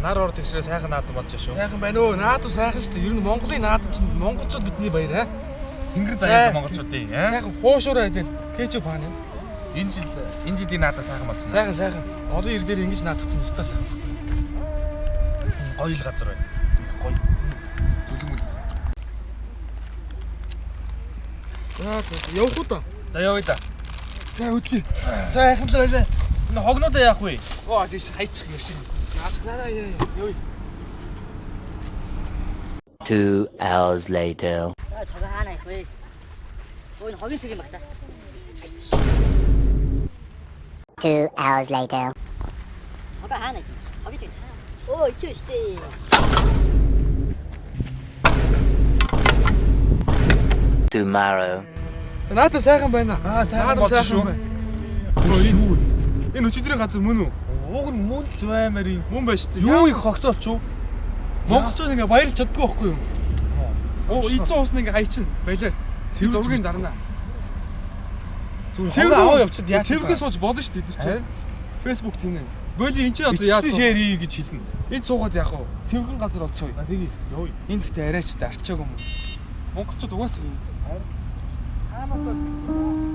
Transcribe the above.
нар ор тэгшрээ сайхан наадам болж шүү. Сайхан байна уу? Наадам сайхан шүү дээ. Ер нь Монголын наадам чинь монголчууд бидний баяр аа. Тэнгэр заяа монголчуудын Сайхан хуушуураа идэл кэчү паана. энэ жилийн наадам сайхан болж байна. Сайхан. Олон ир дээр ингэж наадчихсан өстой сайхан. Гоё л газар байна. Их гоё. Зүлэг мүлгсэн. За явах уу та? За явъя да. За хөдлөе. Сайхан л байлаа. Энэ хогнуудаа яах вэ? Оо тийш хайчих юм шиг. Яацгаараа явъя. 2 hours later. За 저거 하나 있고요. 오늘 허긴 책임 막다. 2 hours later. 저거 하나 있고. 허긴 책임 하나. 오, 이치 시대. Tomorrow. За наадам сайхан байна. Сайхан болж шүү. Энэ өчигдрийн газар мөн үү? Уг нь мөн л баймаар юм. Мөн байна шүү дээ. Юу их хогтолч юу? Монголчууд ингээ баярлж чаддгүй байхгүй юу? Оо эзэн уус нь ингээ хайчин байлаа. Зургийн дарна. Цэвэр аваа явчихад яа. Цэвэргээ сууж болно шүү дээ тэр чинь. Facebook тийм ээ. Боли энэ чинь одоо яаж шеэр хий гэж хэлнэ. энд суугаад яах вэ? Цэвэрхэн газар болцоо. Тэгээ явъя. Энд гэхдээ арайч та арчааг юм. Монголчууд угаасаа юм. Хаанаас